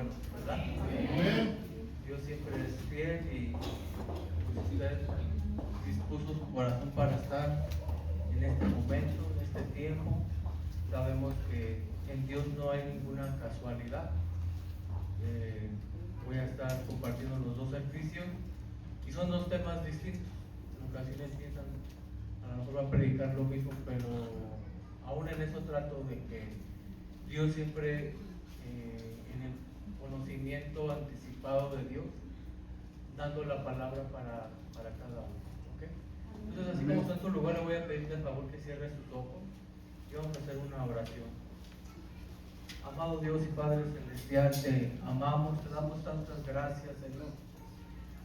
bueno, ¿verdad? Amén. Dios siempre es fiel y pues, usted dispuso su corazón para estar en este momento, en este tiempo. Sabemos que en Dios no hay ninguna casualidad. Voy a estar compartiendo los dos servicios y son dos temas distintos. En ocasiones piensan, a lo mejor va a predicar lo mismo, pero aún en eso trato de que Dios siempre, en el conocimiento anticipado de Dios, dando la palabra para cada uno. ¿Okay? Entonces, así como está en su lugar, le voy a pedir de favor que cierre sus ojos y vamos a hacer una oración. Amado Dios y Padre Celestial, te amamos, te damos tantas gracias, Señor,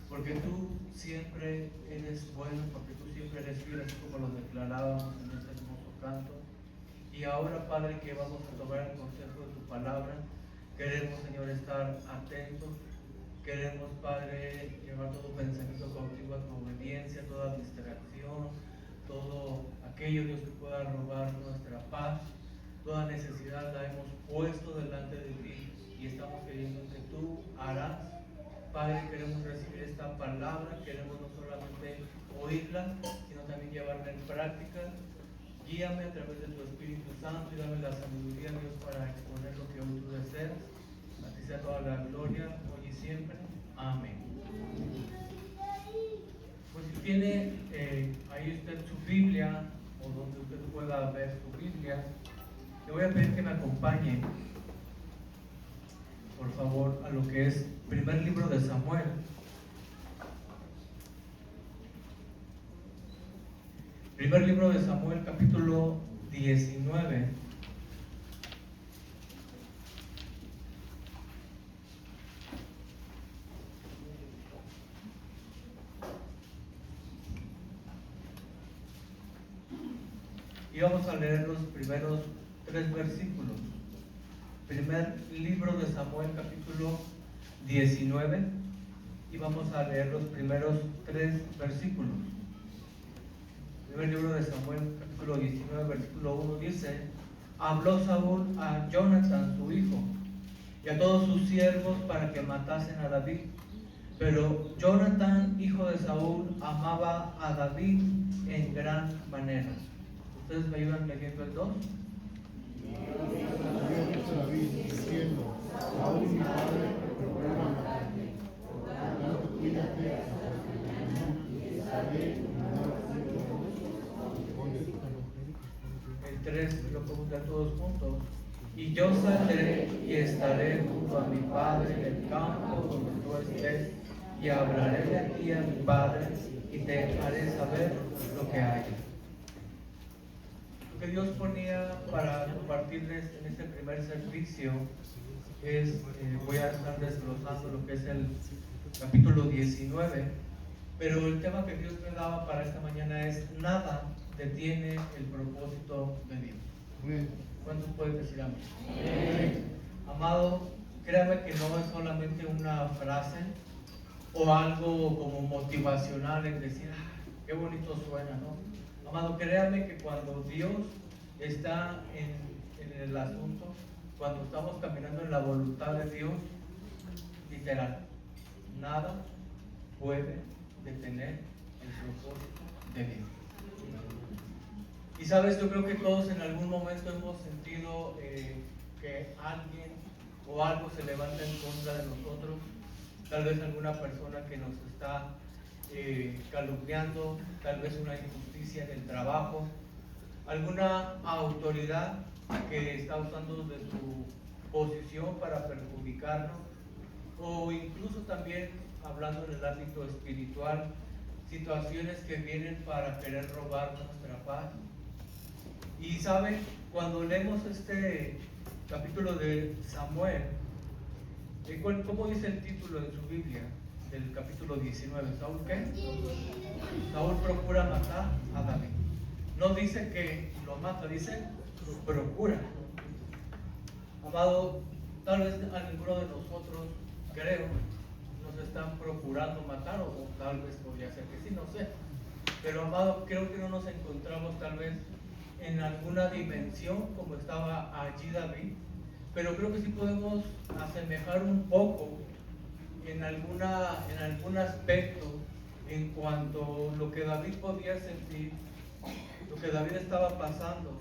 porque tú siempre eres bueno, porque tú siempre eres fiel, así como lo declarábamos en este hermoso canto. Y ahora, Padre, que vamos a tomar el consejo de tu palabra, queremos, Señor, estar atentos. Queremos, Padre, llevar todo pensamiento cautivo a tu obediencia, toda distracción, todo aquello, Dios, que pueda robar nuestra paz. Toda necesidad la hemos puesto delante de ti y estamos creyendo que tú harás. Padre, queremos recibir esta palabra, queremos no solamente oírla, sino también llevarla en práctica. Guíame a través de tu Espíritu Santo y dame la sabiduría, Dios, para exponer lo que hoy tú deseas. A ti sea toda la gloria, hoy y siempre. Amén. Pues si tiene ahí usted su Biblia, o donde usted pueda ver su Biblia, le voy a pedir que me acompañe, por favor, a lo que es primer libro de Samuel. Primer libro de Samuel, capítulo 19. Y vamos a leer los primeros 3 versículos. Primer libro de Samuel, capítulo 19, y vamos a leer los primeros 3 versículos. Primer libro de Samuel, capítulo 19, versículo 1 dice: habló Saúl a Jonathan, su hijo, y a todos sus siervos para que matasen a David. Pero Jonathan, hijo de Saúl, amaba a David en gran manera. ¿Ustedes me ayudan leyendo el 2? David diciendo: Saúl mi padre procura matarte, por tanto cuídate y estaré El 3 lo podemos leer todos juntos. Y yo saldré y estaré junto a mi padre en el campo donde tú estés, y hablaré de ti a mi padre y te haré saber lo que haya. Lo que Dios ponía para compartirles en este primer servicio es, voy a estar desglosando lo que es el capítulo 19, pero el tema que Dios me daba para esta mañana es: nada detiene el propósito de Dios. ¿Cuántos pueden decir amén? Amado, créame que no es solamente una frase o algo como motivacional en decir, qué bonito suena, ¿no? Amado, créame que cuando Dios está en el asunto, cuando estamos caminando en la voluntad de Dios, literal, nada puede detener el propósito de Dios. Y sabes, yo creo que todos en algún momento hemos sentido que alguien o algo se levanta en contra de nosotros, tal vez alguna persona que nos está calumniando, tal vez una injusticia en el trabajo, alguna autoridad que está usando de su posición para perjudicarnos, o incluso también hablando en el ámbito espiritual, situaciones que vienen para querer robar nuestra paz. Y saben, cuando leemos este capítulo de Samuel, ¿cómo dice el título en su Biblia del capítulo 19? ¿Saúl qué? Saúl procura matar a David. No dice que lo mata, dice procura. Amado, tal vez a ninguno de nosotros, creo, nos están procurando matar, o tal vez podría ser que sí, no sé. Pero amado, creo que no nos encontramos tal vez en alguna dimensión como estaba allí David, pero creo que sí podemos asemejar un poco en algún aspecto en cuanto a lo que David podía sentir, lo que David estaba pasando.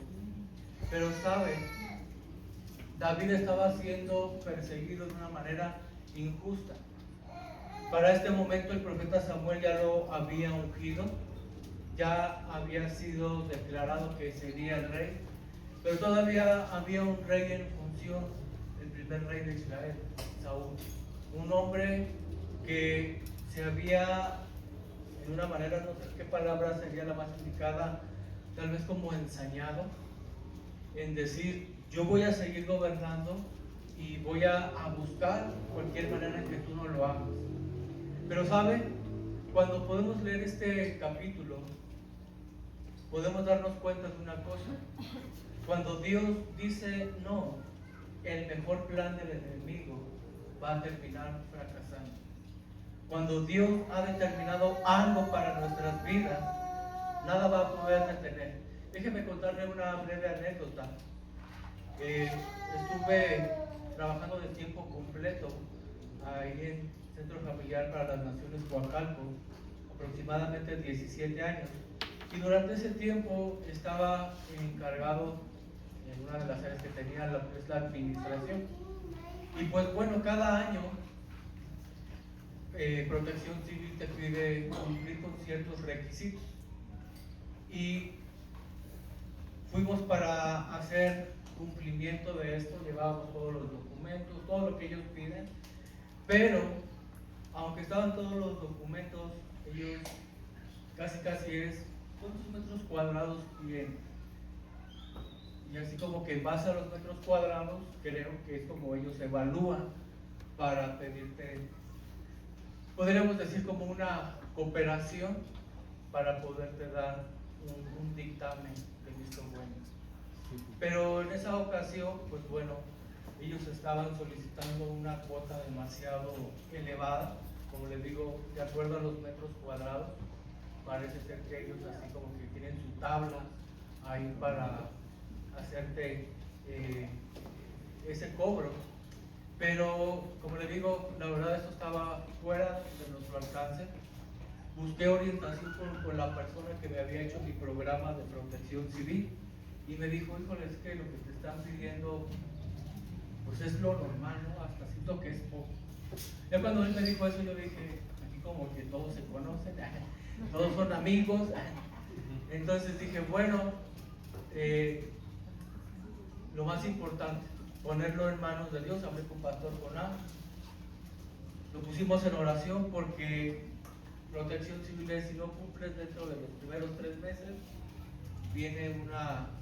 Pero sabe, David estaba siendo perseguido de una manera injusta. Para este momento el profeta Samuel ya lo había ungido, ya había sido declarado que sería el rey, pero todavía había un rey en función, el primer rey de Israel, Saúl, un hombre que se había, en una manera, no sé qué palabra sería la más indicada, tal vez como ensañado, en decir, yo voy a seguir gobernando y voy a buscar cualquier manera en que tú no lo hagas. Pero ¿sabe? Cuando podemos leer este capítulo, podemos darnos cuenta de una cosa. Cuando Dios dice no, el mejor plan del enemigo va a terminar fracasando. Cuando Dios ha determinado algo para nuestras vidas, nada va a poder detener. Déjeme contarle una breve anécdota. Estuve trabajando de tiempo completo ahí en Centro Familiar para las Naciones Coacalco, aproximadamente 17 años. Y durante ese tiempo estaba encargado en una de las áreas que tenía, es la administración. Y pues bueno, cada año Protección Civil te pide cumplir con ciertos requisitos. Y fuimos para hacer cumplimiento de esto, llevábamos todos los documentos, todo lo que ellos piden, pero aunque estaban todos los documentos, ellos casi es ¿cuántos metros cuadrados tienen? Y así como que en base a los metros cuadrados, creo que es como ellos evalúan para pedirte, podríamos decir como una cooperación para poderte dar un dictamen de visto bueno. Pero en esa ocasión, pues bueno, ellos estaban solicitando una cuota demasiado elevada, como les digo, de acuerdo a los metros cuadrados. Parece ser que ellos así como que tienen su tabla ahí para hacerte ese cobro. Pero como les digo, la verdad eso estaba fuera de nuestro alcance. Busqué orientación con la persona que me había hecho mi programa de protección civil y me dijo, híjole, es que lo que te están pidiendo pues es lo normal, ¿no? Hasta siento que es poco. Ya cuando él me dijo eso yo dije, aquí como que todos se conocen, todos son amigos. Entonces dije, bueno, lo más importante, ponerlo en manos de Dios. Hablé con Pastor Jonás, lo pusimos en oración porque Protección Civil es, si no cumples dentro de los primeros 3 meses, viene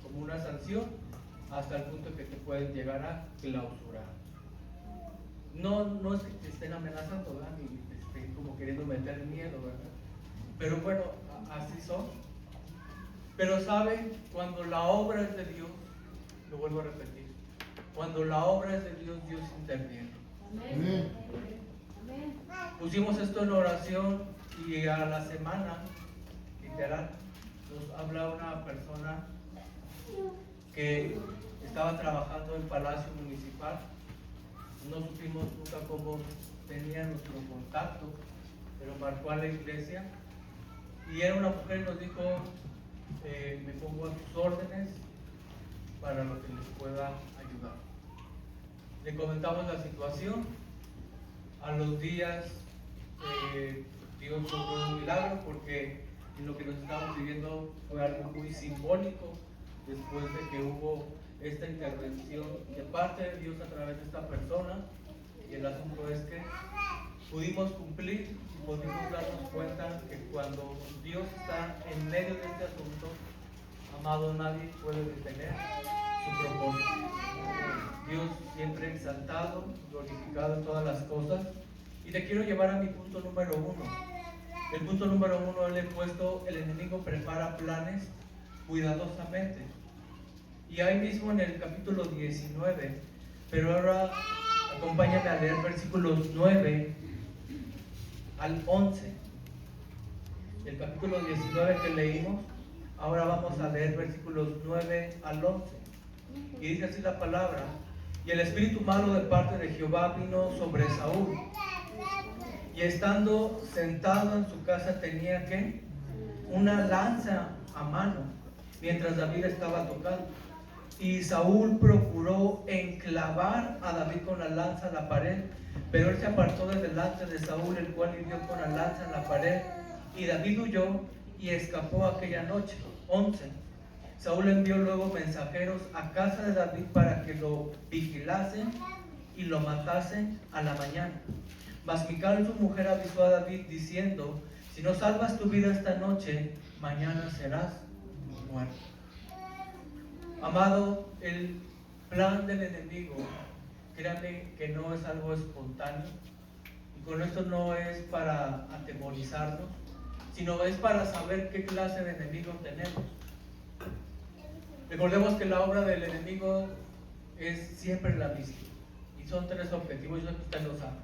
como una sanción hasta el punto que te pueden llegar a clausurar. No es que te estén amenazando, ¿verdad? Ni te estén como queriendo meter miedo, ¿verdad? Pero bueno, así son. Pero saben, cuando la obra es de Dios, lo vuelvo a repetir, cuando la obra es de Dios, Dios interviene. Amén. Pusimos esto en oración y a la semana, literal, nos habla una persona que estaba trabajando en Palacio Municipal. No supimos nunca cómo tenía nuestro contacto, pero marcó a la iglesia y era una mujer y nos dijo, me pongo a tus órdenes para lo que les pueda ayudar. Le comentamos la situación. A los días Dios logró un milagro porque en lo que nos estábamos viviendo fue algo muy simbólico después de que hubo esta intervención de parte de Dios a través de esta persona. Y el asunto es que pudimos cumplir y pudimos darnos cuenta que cuando Dios está en medio de este asunto, amado, nadie puede detener su propósito. Dios siempre exaltado, glorificado en todas las cosas. Y te quiero llevar a mi punto número 1. El punto número 1 le he puesto: el enemigo prepara planes cuidadosamente. Y ahí mismo en el capítulo 19, pero ahora acompáñame a leer versículos 9 al 11. El capítulo 19 que leímos, ahora vamos a leer versículos 9 al 11. Y dice así la palabra: Y el espíritu malo de parte de Jehová vino sobre Saúl. Y estando sentado en su casa tenía que una lanza a mano, mientras David estaba tocando. Y Saúl procuró enclavar a David con la lanza en la pared, pero él se apartó de delante de Saúl, el cual hirió con la lanza en la pared. Y David huyó y escapó aquella noche. 11. Saúl envió luego mensajeros a casa de David para que lo vigilasen y lo matasen a la mañana. Mas Mical, su mujer, avisó a David diciendo: si no salvas tu vida esta noche, mañana serás muerto. Amado, el plan del enemigo, créanme que no es algo espontáneo, y con esto no es para atemorizarnos, sino es para saber qué clase de enemigo tenemos. Recordemos que la obra del enemigo es siempre la misma, y son 3 objetivos, yo sé que usted lo sabe.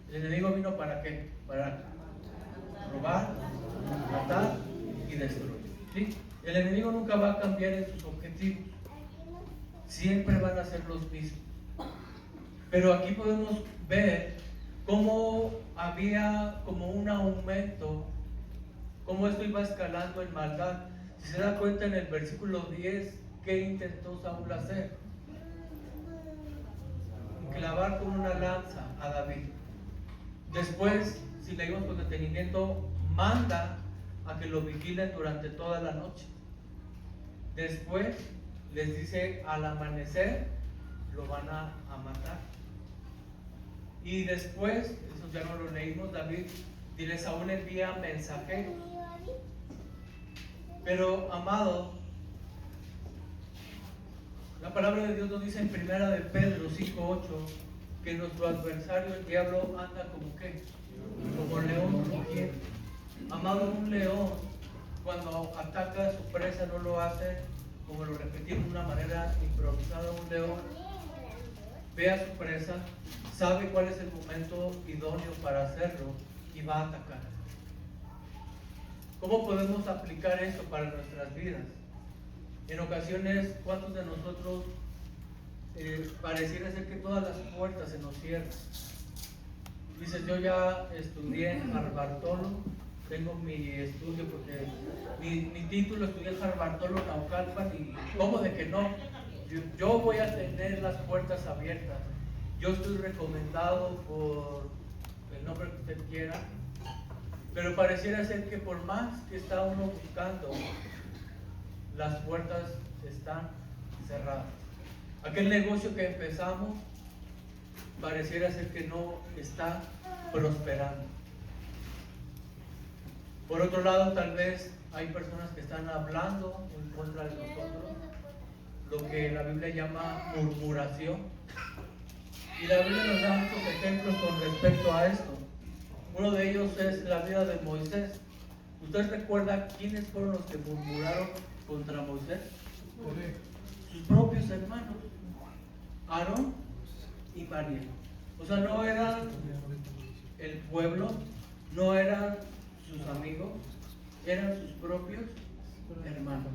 El enemigo vino ¿para qué? Para robar, matar y destruir, ¿sí? El enemigo nunca va a cambiar en sus objetivos, siempre van a ser los mismos. Pero aquí podemos ver cómo había como un aumento, cómo esto iba escalando en maldad. Si se da cuenta en el versículo 10, ¿qué intentó Saúl hacer? Clavar con una lanza a David. Después, si leímos con detenimiento, manda a que lo vigilen durante toda la noche. Después les dice: al amanecer lo van a matar. Y después, eso ya no lo leímos, David dile: Saúl envía mensajeros. Pero, amado, la palabra de Dios nos dice en 1 de Pedro 5:8 que nuestro adversario, el diablo, anda como ¿qué? Como león rugiente. Amado, un león cuando ataca a su presa no lo hace, como lo repetimos, de una manera improvisada. Un león ve a su presa, sabe cuál es el momento idóneo para hacerlo y va a atacar. ¿Cómo podemos aplicar eso para nuestras vidas? En ocasiones, ¿cuántos de nosotros pareciera ser que todas las puertas se nos cierran? Dices: yo ya estudié en Harvartolo, tengo mi estudio porque mi título, estudié en Harvartolo, Naucalpan, y ¿cómo de que no? Yo voy a tener las puertas abiertas. Yo estoy recomendado por el nombre que usted quiera, pero pareciera ser que por más que está uno buscando, las puertas están cerradas. Aquel negocio que empezamos pareciera ser que no está prosperando. Por otro lado, tal vez hay personas que están hablando en contra de nosotros, lo que la Biblia llama murmuración. Y la Biblia nos da muchos ejemplos con respecto a esto. Uno de ellos es la vida de Moisés. ¿Usted recuerda quiénes fueron los que murmuraron contra Moisés? Sus propios hermanos, Aarón y María. O sea, no eran el pueblo, no eran sus amigos, eran sus propios hermanos.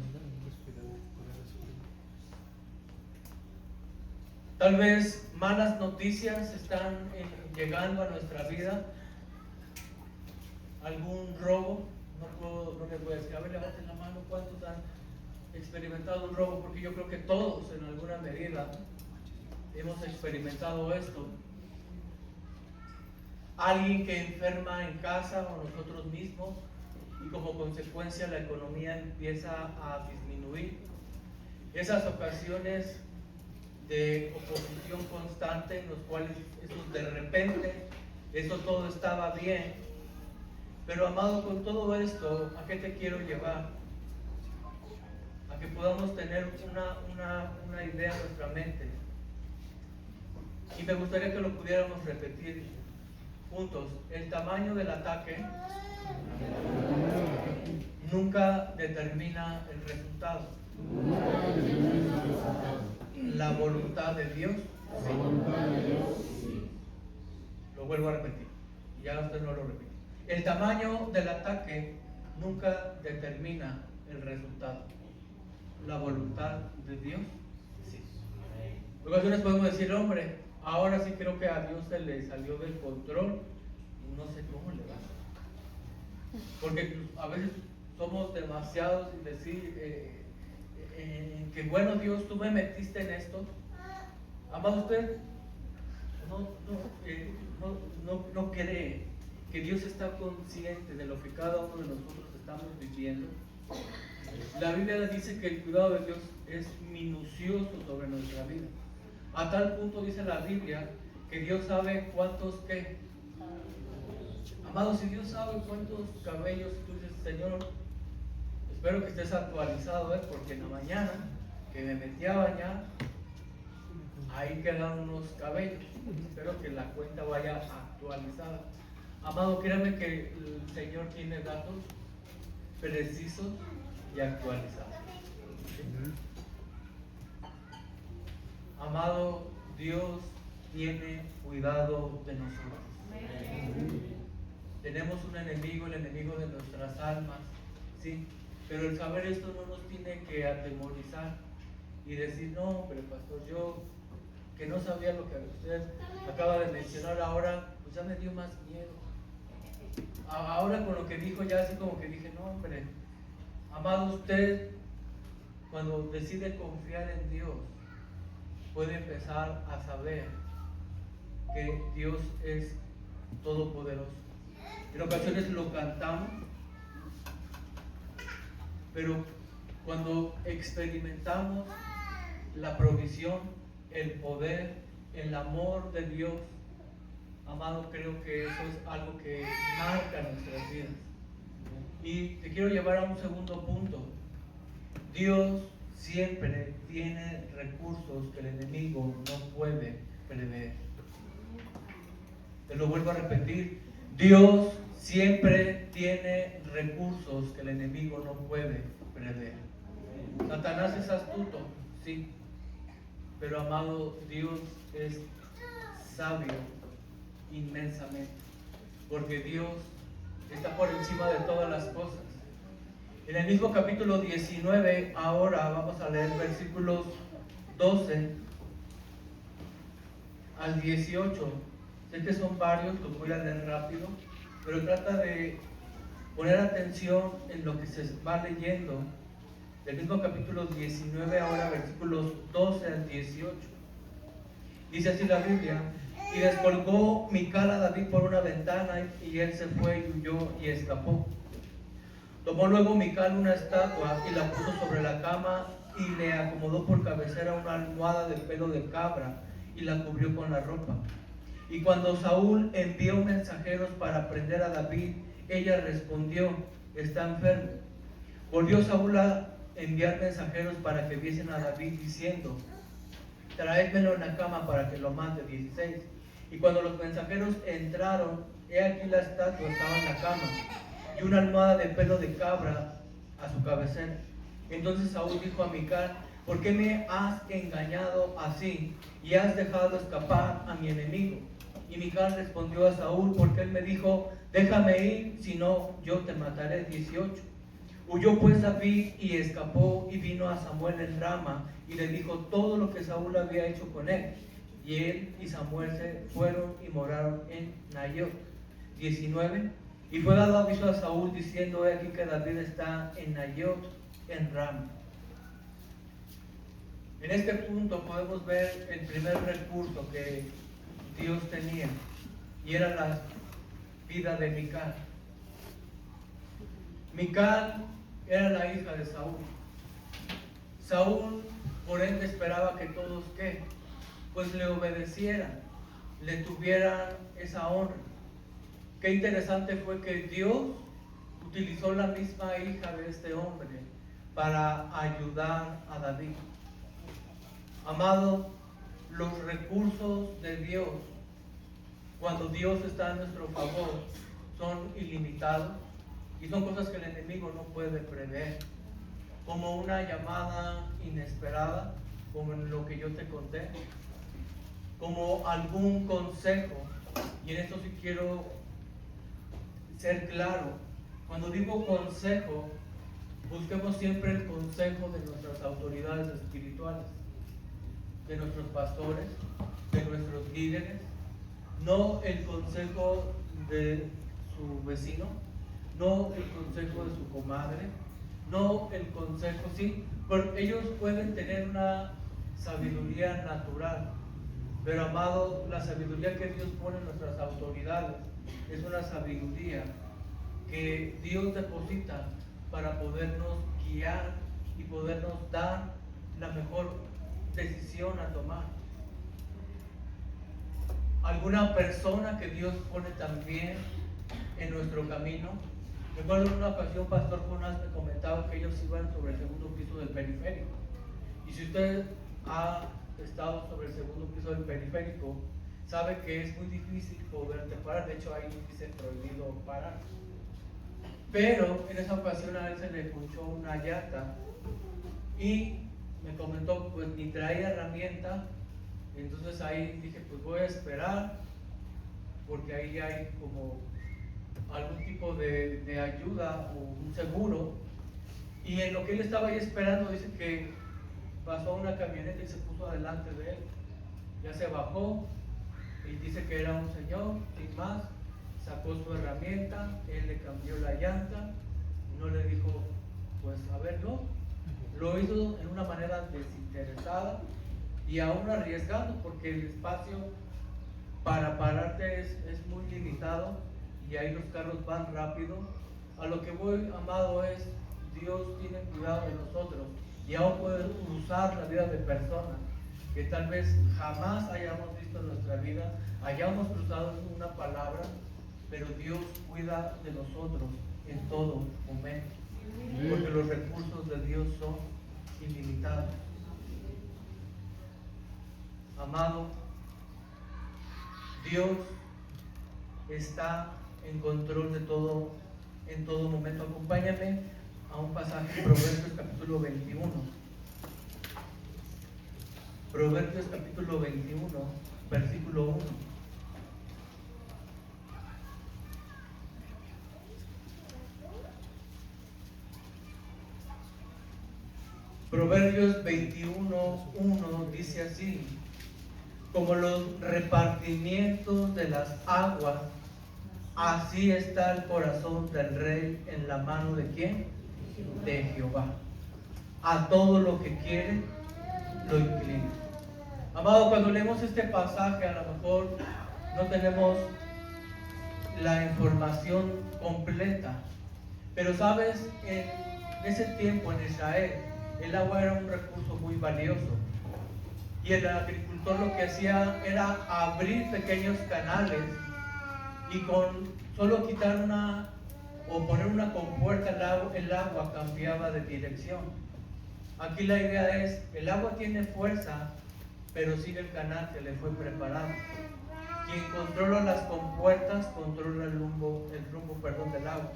Tal vez malas noticias están llegando a nuestra vida, algún robo. No les voy a decir: a ver, levanten la mano, ¿cuántos han experimentado un robo? Porque yo creo que todos en alguna medida hemos experimentado esto. Alguien que enferma en casa o nosotros mismos, y como consecuencia la economía empieza a disminuir. Esas ocasiones de oposición constante en los cuales eso de repente, eso todo estaba bien. Pero, amado, con todo esto, ¿a qué te quiero llevar? A que podamos tener una idea en nuestra mente. Y me gustaría que lo pudiéramos repetir juntos. El tamaño del ataque nunca determina el resultado. La voluntad de Dios, sí. Lo vuelvo a repetir, y ya usted no lo repite. El tamaño del ataque nunca determina el resultado. La voluntad de Dios, sí. En ocasiones podemos decir, hombre, ahora sí creo que a Dios se le salió del control y no sé cómo le va. Porque a veces somos demasiados y decir que bueno Dios, tú me metiste en esto. Amado, usted no cree que Dios está consciente de lo que cada uno de nosotros estamos viviendo. La Biblia dice que el cuidado de Dios es minucioso sobre nuestra vida. A tal punto dice la Biblia que Dios sabe cuántos qué. Amado, si Dios sabe cuántos cabellos, tú dices, Señor, espero que estés actualizado, porque en la mañana que me metí a bañar, ahí quedaron unos cabellos. Espero que la cuenta vaya actualizada. Amado, créame que el Señor tiene datos precisos y actualizados. Amado, Dios tiene cuidado de nosotros. Tenemos un enemigo, el enemigo de nuestras almas, ¿sí? Pero el saber esto no nos tiene que atemorizar y decir, no, pero pastor, yo que no sabía lo que usted acaba de mencionar ahora, pues ya me dio más miedo. Ahora con lo que dijo ya así como que dije, no, hombre, amado, usted cuando decide confiar en Dios, puede empezar a saber que Dios es todopoderoso. En ocasiones lo cantamos, pero cuando experimentamos la provisión, el poder, el amor de Dios, amado, creo que eso es algo que marca nuestras vidas. Y te quiero llevar a un segundo punto. Dios siempre tiene recursos que el enemigo no puede prever. Te lo vuelvo a repetir. Dios siempre tiene recursos que el enemigo no puede prever. Satanás es astuto, sí. Pero amado, Dios es sabio inmensamente. Porque Dios está por encima de todas las cosas. En el mismo capítulo 19, ahora vamos a leer versículos 12 al 18. Sé que son varios, los voy a leer rápido, pero trata de poner atención en lo que se va leyendo. Del mismo capítulo 19, ahora versículos 12 al 18. Dice así la Biblia: y descolgó Mical a David por una ventana, y él se fue y huyó y escapó. Tomó luego Mical una estatua y la puso sobre la cama y le acomodó por cabecera una almohada de pelo de cabra y la cubrió con la ropa. Y cuando Saúl envió mensajeros para prender a David, ella respondió: está enfermo. Volvió Saúl a enviar mensajeros para que viesen a David diciendo: traédmelo en la cama para que lo mate. 16. Y cuando los mensajeros entraron, he aquí la estatua estaba en la cama y una almohada de pelo de cabra a su cabecera. Entonces Saúl dijo a Mical: ¿por qué me has engañado así y has dejado escapar a mi enemigo? Y Mical respondió a Saúl: porque él me dijo: déjame ir, si no yo te mataré. 18. Huyó pues David y escapó y vino a Samuel en Rama y le dijo todo lo que Saúl había hecho con él. Y él y Samuel se fueron y moraron en Nayot. 19. Y fue dado aviso a Saúl diciendo: he aquí que David está en Nayot en Rama. En este punto podemos ver el primer recurso que Dios tenía, y era la vida de Mical. Mical era la hija de Saúl. Saúl, por ende, esperaba que todos pues le obedecieran, le tuvieran esa honra. Qué interesante fue que Dios utilizó la misma hija de este hombre para ayudar a David. Amado, los recursos de Dios, cuando Dios está en nuestro favor, son ilimitados y son cosas que el enemigo no puede prever, como una llamada inesperada, como en lo que yo te conté, como algún consejo. Y en esto sí quiero ser claro. Cuando digo consejo, busquemos siempre el consejo de nuestras autoridades espirituales. de nuestros pastores, de nuestros líderes, no el consejo de su vecino, no el consejo de su comadre, no el consejo, sí, porque ellos pueden tener una sabiduría natural, pero amado, la sabiduría que Dios pone en nuestras autoridades es una sabiduría que Dios deposita para podernos guiar y podernos dar la mejor decisión a tomar. Alguna persona que Dios pone también en nuestro camino. Recuerdo en una ocasión, Pastor Jonás me comentaba que ellos iban sobre el segundo piso del periférico. Y si usted ha estado sobre el segundo piso del periférico, sabe que es muy difícil poderte parar. De hecho, ahí dice prohibido parar. Pero en esa ocasión a él se le punchó una llanta y me comentó, pues ni traía herramienta. Entonces ahí dije, pues voy a esperar, porque ahí hay como algún tipo de ayuda o un seguro. Y en lo que él estaba ahí esperando, dice que pasó una camioneta y se puso adelante de él. Ya se bajó y dice que era un señor, sin más, sacó su herramienta, él le cambió la llanta, no le dijo, pues a ver, no. Lo hizo en una manera desinteresada y aún arriesgando, porque el espacio para pararte es muy limitado y ahí los carros van rápido. A lo que voy, amado, es Dios tiene cuidado de nosotros y aún puede usar la vida de personas que tal vez jamás hayamos visto en nuestra vida, hayamos cruzado una palabra, pero Dios cuida de nosotros en todo momento, porque los recursos de Dios son ilimitados. Amado, Dios está en control de todo, en todo momento. Acompáñame a un pasaje, Proverbios capítulo 21. Proverbios capítulo 21, versículo 1. Proverbios 21:1 dice así: como los repartimientos de las aguas, así está el corazón del rey en la mano de ¿quién? De Jehová. A todo lo que quiere, lo inclina. Amado, cuando leemos este pasaje, a lo mejor no tenemos la información completa, pero sabes, en ese tiempo en Israel, el agua era un recurso muy valioso. Y el agricultor lo que hacía era abrir pequeños canales y con solo quitar o poner una compuerta, el agua cambiaba de dirección. Aquí la idea es, el agua tiene fuerza, pero sigue el canal que le fue preparado. Quien controla las compuertas controla el rumbo del agua.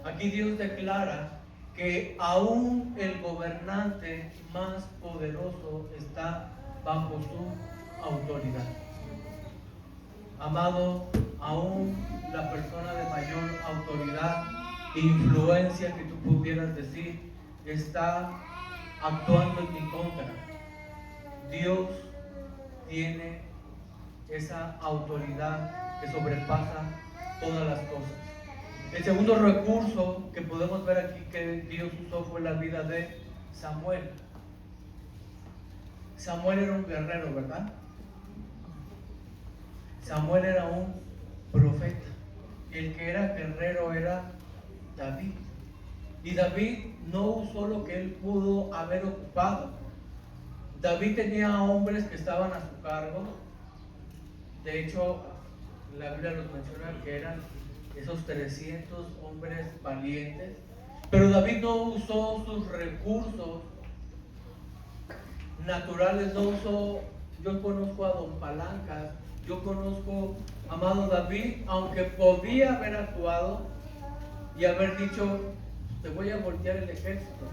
Aquí Dios declara que aún el gobernante más poderoso está bajo su autoridad. Amado, aún la persona de mayor autoridad e influencia que tú pudieras decir está actuando en mi contra. Dios tiene esa autoridad que sobrepasa todas las cosas. El segundo recurso que podemos ver aquí que Dios usó fue la vida de Samuel. Samuel era un guerrero, ¿verdad? Samuel era un profeta. El que era guerrero era David. Y David no usó lo que él pudo haber ocupado. David tenía hombres que estaban a su cargo. De hecho, la Biblia nos menciona que eran esos 300 hombres valientes. Pero David no usó sus recursos naturales, no usó. Yo conozco a don Palancas, yo conozco, amado David, aunque podía haber actuado y haber dicho, te voy a voltear el ejército,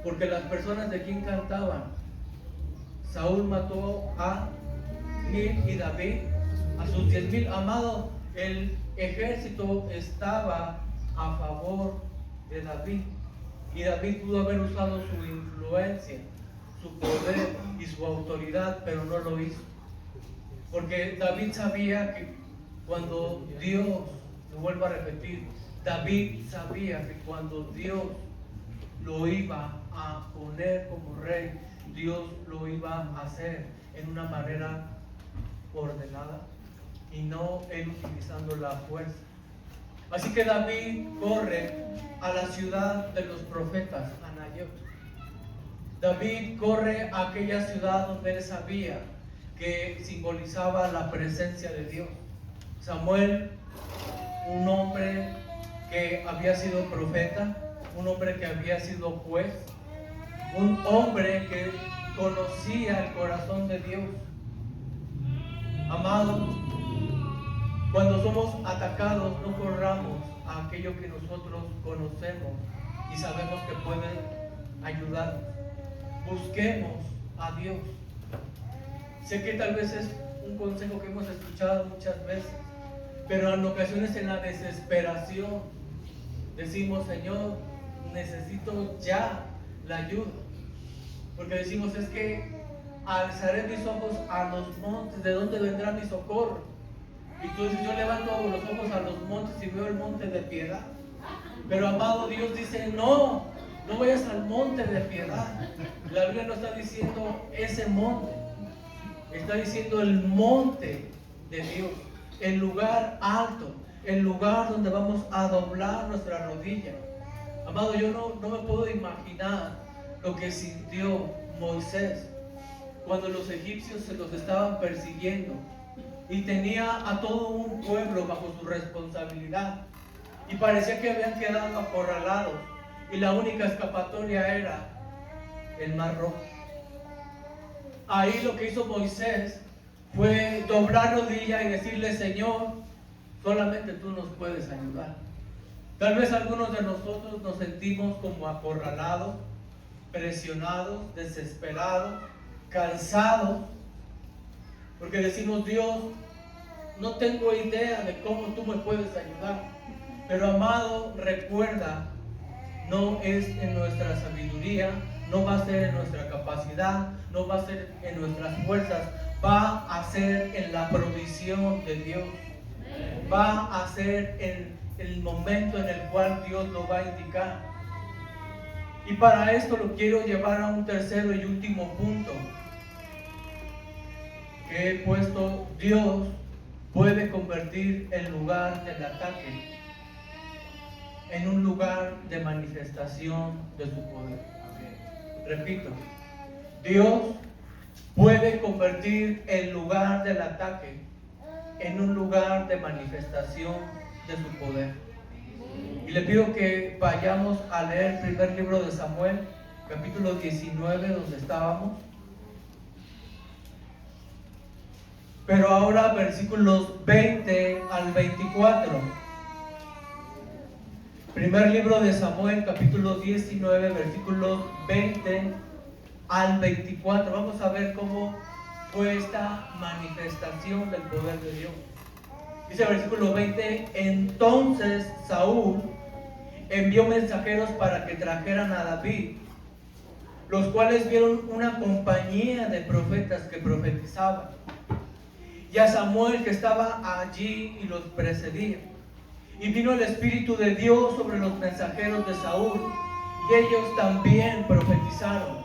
porque las personas de quien cantaban, Saúl mató a 1000 y David a sus 10,000. Amado, el ejército estaba a favor de David y David pudo haber usado su influencia, su poder y su autoridad, pero no lo hizo. Porque David sabía que cuando Dios, lo vuelvo a repetir, David sabía que cuando Dios lo iba a poner como rey, Dios lo iba a hacer en una manera ordenada y no él utilizando la fuerza. Así que David corre a la ciudad de los profetas, a Nayot. David corre a aquella ciudad donde él sabía que simbolizaba la presencia de Dios. Samuel, un hombre que había sido profeta, un hombre que había sido juez, un hombre que conocía el corazón de Dios. Amado, cuando somos atacados, no corramos a aquello que nosotros conocemos y sabemos que puede ayudarnos. Busquemos a Dios. Sé que tal vez es un consejo que hemos escuchado muchas veces, pero en ocasiones en la desesperación decimos: Señor, necesito ya la ayuda. Porque decimos: es que alzaré mis ojos a los montes, ¿de dónde vendrá mi socorro? Y tú dices: yo levanto los ojos a los montes y veo el monte de piedad. Pero amado, Dios dice: no vayas al monte de piedad. La Biblia no está diciendo ese monte, está diciendo el monte de Dios, el lugar alto, el lugar donde vamos a doblar nuestra rodilla. Amado, yo no me puedo imaginar lo que sintió Moisés cuando los egipcios se los estaban persiguiendo y tenía a todo un pueblo bajo su responsabilidad y parecía que habían quedado acorralados y la única escapatoria era el Mar Rojo. Ahí lo que hizo Moisés fue doblar rodilla y decirle: Señor, solamente tú nos puedes ayudar. Tal vez algunos de nosotros nos sentimos como acorralados, presionados, desesperados, cansados, porque decimos: Dios, no tengo idea de cómo tú me puedes ayudar. Pero amado, recuerda, no es en nuestra sabiduría, no va a ser en nuestra capacidad, no va a ser en nuestras fuerzas, va a ser en la provisión de Dios, va a ser en el momento en el cual Dios lo va a indicar. Y para esto lo quiero llevar a un tercero y último punto que he puesto: Dios puede convertir el lugar del ataque en un lugar de manifestación de su poder. Repito, Dios puede convertir el lugar del ataque en un lugar de manifestación de su poder. Y le pido que vayamos a leer el primer libro de Samuel, capítulo 19, donde estábamos. Pero ahora versículos 20 al 24. Primer libro de Samuel, capítulo 19, versículos 20 al 24. Vamos a ver cómo fue esta manifestación del poder de Dios. Dice el versículo 20: entonces Saúl envió mensajeros para que trajeran a David, los cuales vieron una compañía de profetas que profetizaban, y a Samuel que estaba allí y los precedía. Y vino el Espíritu de Dios sobre los mensajeros de Saúl, y ellos también profetizaron.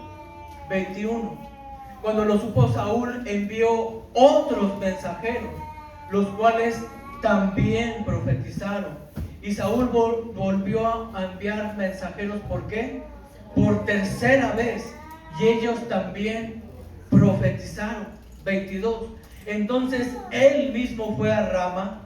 21. Cuando lo supo Saúl, envió otros mensajeros, los cuales también profetizaron. Y Saúl volvió a enviar mensajeros. ¿Por qué? Por tercera vez, y ellos también profetizaron. 22. Entonces él mismo fue a Rama,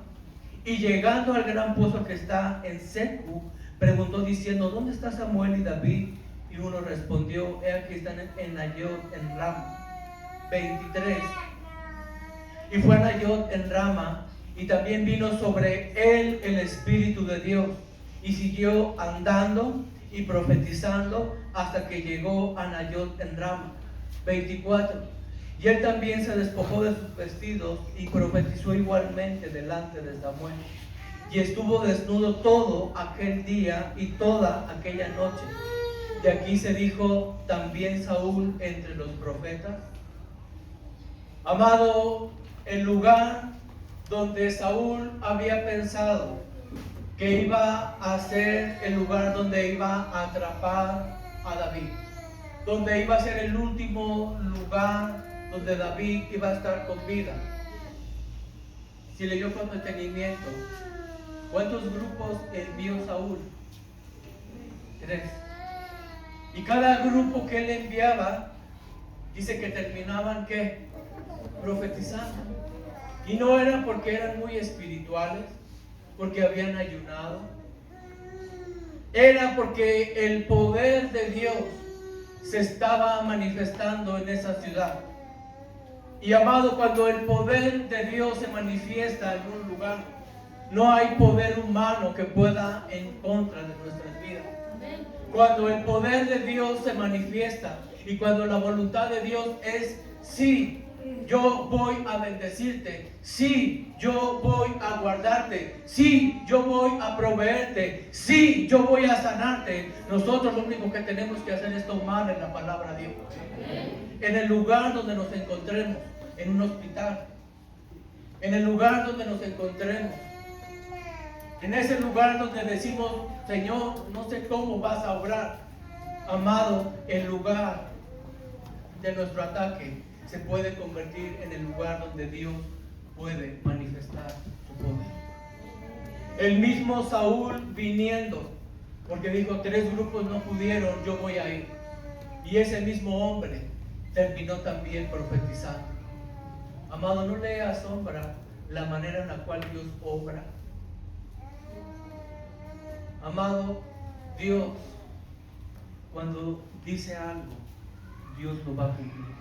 y llegando al gran pozo que está en Secu, preguntó diciendo: ¿dónde está Samuel y David? Y uno respondió: he aquí están en Nayot en Rama. 23. Y fue a Nayot en Rama, y también vino sobre él el Espíritu de Dios, y siguió andando y profetizando hasta que llegó a Nayot en Rama. 24. Y él también se despojó de sus vestidos y profetizó igualmente delante de Samuel. Y estuvo desnudo todo aquel día y toda aquella noche. de aquí se dijo también Saúl entre los profetas. Amado, el lugar donde Saúl había pensado que iba a ser el lugar donde iba a atrapar a David, donde iba a ser el último lugar donde David iba a estar con vida. Si leyó con detenimiento, ¿cuántos grupos envió Saúl? 3. Y cada grupo que él enviaba, dice que terminaban, ¿qué? Profetizando. Y no era porque eran muy espirituales, porque habían ayunado. Era porque el poder de Dios se estaba manifestando en esa ciudad. Y amado, cuando el poder de Dios se manifiesta en un lugar, no hay poder humano que pueda en contra de nuestras vidas. Cuando el poder de Dios se manifiesta y cuando la voluntad de Dios es sí, yo voy a bendecirte, sí, yo voy a guardarte, sí, yo voy a proveerte, sí, yo voy a sanarte. Nosotros lo único que tenemos que hacer es tomar en la palabra de Dios. En el lugar donde nos encontremos, en un hospital, en el lugar donde nos encontremos, en ese lugar donde decimos, Señor, no sé cómo vas a obrar. Amado, el lugar de nuestro ataque se puede convertir en el lugar donde Dios puede manifestar su poder. El mismo Saúl viniendo, porque dijo, 3 grupos no pudieron, yo voy a ir. Y ese mismo hombre terminó también profetizando. Amado, ¿no le asombra la manera en la cual Dios obra? Amado, Dios, cuando dice algo, Dios lo va a cumplir.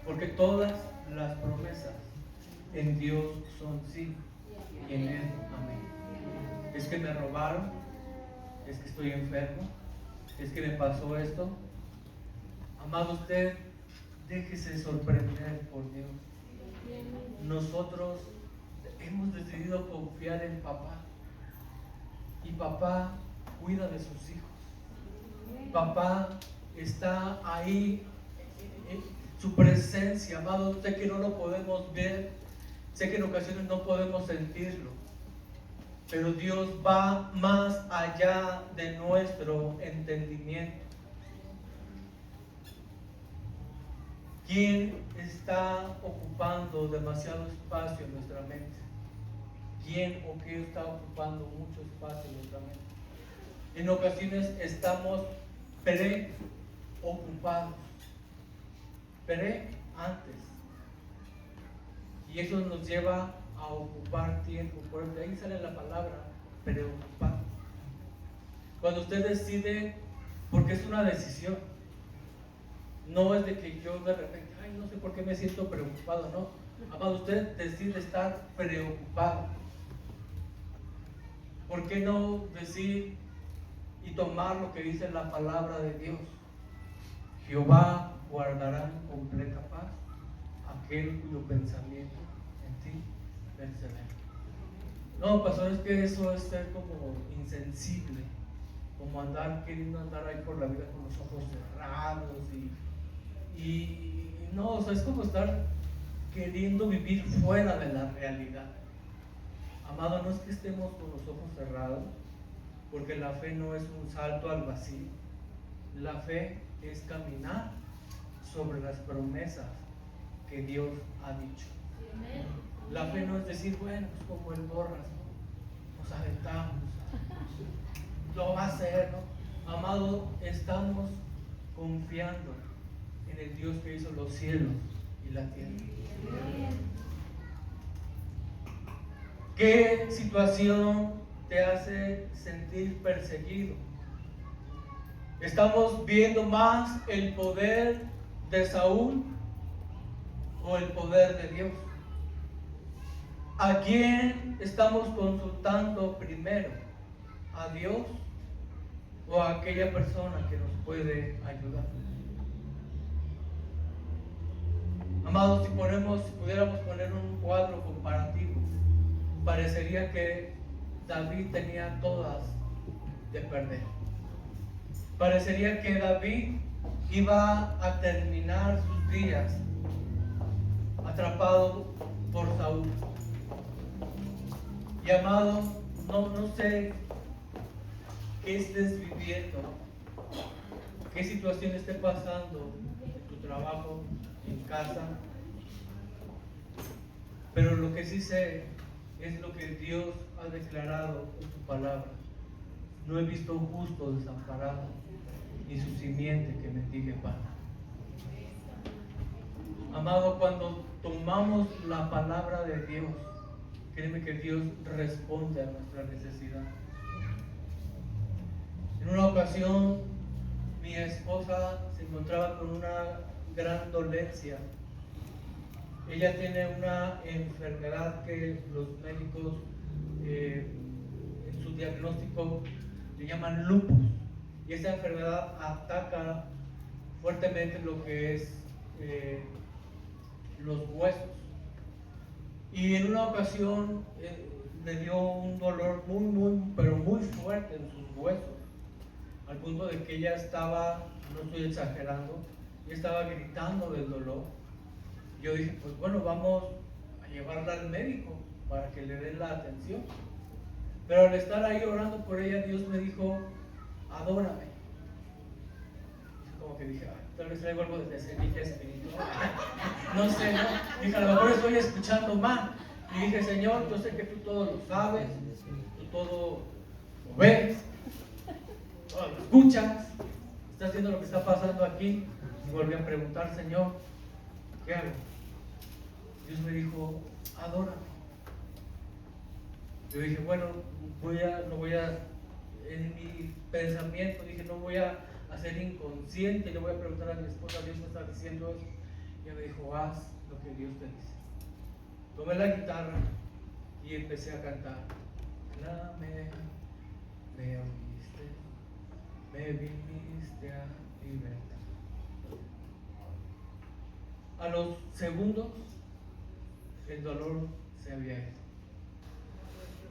Porque todas las promesas en Dios son sí y en Él amén. Es que me robaron, es que estoy enfermo, es que me pasó esto. Amado, usted déjese sorprender por Dios. Nosotros hemos decidido confiar en papá. Y papá cuida de sus hijos. Papá está ahí, su presencia, amado. Sé que no lo podemos ver, sé que en ocasiones no podemos sentirlo, pero Dios va más allá de nuestro entendimiento. ¿Quién está ocupando demasiado espacio en nuestra mente? ¿Quién o qué está ocupando mucho espacio en nuestra mente? En ocasiones estamos preocupados. Antes. Y eso nos lleva a ocupar tiempo. Por ejemplo, ahí sale la palabra preocupar. Cuando usted decide, porque es una decisión. No es de que yo de repente, ay, no sé por qué me siento preocupado, no. Amado, usted decide estar preocupado. ¿Por qué no decir y tomar lo que dice la palabra de Dios? Jehová guardará en completa paz aquel cuyo pensamiento en ti persevera. No, pastor, es que eso es ser como insensible, como queriendo andar ahí por la vida con los ojos cerrados y no, o sea, es como estar queriendo vivir fuera de la realidad. Amado, no es que estemos con los ojos cerrados, porque la fe no es un salto al vacío. La fe es caminar sobre las promesas que Dios ha dicho. La fe no es decir, bueno, pues como el Borras, ¿no? Nos aventamos, lo va a hacer, ¿no? Amado, estamos confiando en el Dios que hizo los cielos y la tierra. ¿Qué situación te hace sentir perseguido? ¿Estamos viendo más el poder de Saúl o el poder de Dios? ¿A quién estamos consultando primero? ¿A Dios o a aquella persona que nos puede ayudar? Amados, si pudiéramos poner un cuadro comparativo, parecería que David tenía todas de perder. Parecería que David iba a terminar sus días atrapado por Saúl. Y amado, no sé qué estés viviendo, qué situación esté pasando en tu trabajo, en casa, pero lo que sí sé es lo que Dios ha declarado en su palabra. No he visto un justo desamparado, ni su simiente que mendigue pan. Amado, cuando tomamos la palabra de Dios, créeme que Dios responde a nuestra necesidad. En una ocasión, mi esposa se encontraba con una gran dolencia. Ella tiene una enfermedad que los médicos en su diagnóstico le llaman lupus. Y esa enfermedad ataca fuertemente lo que es los huesos. Y en una ocasión le dio un dolor pero muy fuerte en sus huesos, al punto de que ella estaba, no estoy exagerando, ella estaba gritando del dolor. Yo dije, pues bueno, vamos a llevarla al médico para que le den la atención. Pero al estar ahí orando por ella, Dios me dijo, adórame. Como que dije, tal vez traigo algo de semilla espiritual. No sé, ¿no? Dije, a lo mejor estoy escuchando mal. Y dije, Señor, yo sé que tú todo lo sabes, tú todo lo ves, todo lo escuchas, estás viendo lo que está pasando aquí. Y volví a preguntar, Señor, ¿qué hago? Dios me dijo, adórame. Yo dije, bueno, en mi pensamiento dije, no voy a ser inconsciente, le voy a preguntar a mi esposa, Dios me está diciendo eso. Y ella me dijo, haz lo que Dios te dice. Tomé la guitarra y empecé a cantar. Clamé, me oíste, me viniste a libertar. A los segundos, el dolor se había ido.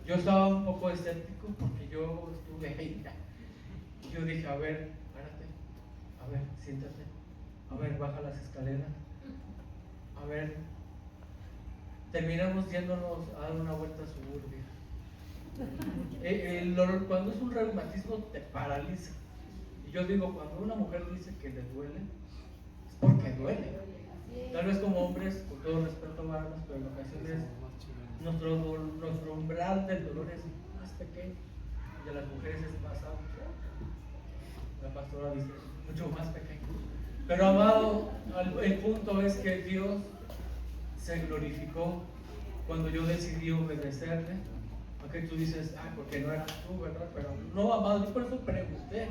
Yo estaba un poco escéptico porque yo estuve ahí. Y yo dije, a ver, párate, a ver, siéntate, a ver, baja las escaleras, a ver. Terminamos yéndonos a dar una vuelta a Suburbia. El dolor, cuando es un reumatismo, te paraliza. Y yo digo, cuando una mujer dice que le duele, es porque duele. Tal vez como hombres, con todo respeto, varones, pero en ocasiones nuestro umbral del dolor es más pequeño, y de las mujeres es más amplio. La pastora dice, mucho más pequeño. Pero amado, el punto es que Dios se glorificó cuando yo decidí obedecerle. Aunque tú dices, porque no eras tú, ¿verdad? Pero no, amado, yo por eso pregunté.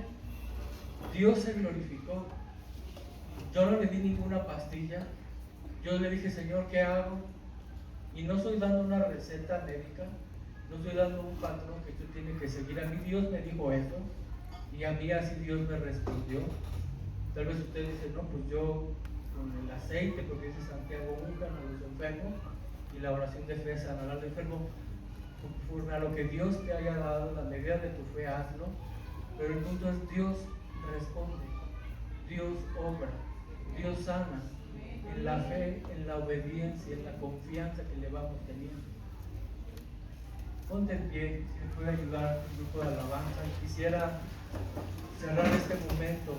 Dios se glorificó. Yo no le di ninguna pastilla. Yo le dije, Señor, ¿qué hago? Y no estoy dando una receta médica, no estoy dando un patrón que tú tienes que seguir. A mí Dios me dijo eso, y a mí así Dios me respondió. Tal vez usted dice, no, pues yo con el aceite, porque dice Santiago, unjan a los enfermos, y la oración de fe sanará al enfermo. Conforme a lo que Dios te haya dado, la medida de tu fe, hazlo. Pero el punto es, Dios responde, Dios obra, Dios sana, en la fe, en la obediencia, en la confianza que le vamos teniendo. Ponte en pie, si me puede ayudar el grupo de alabanza. Quisiera cerrar este momento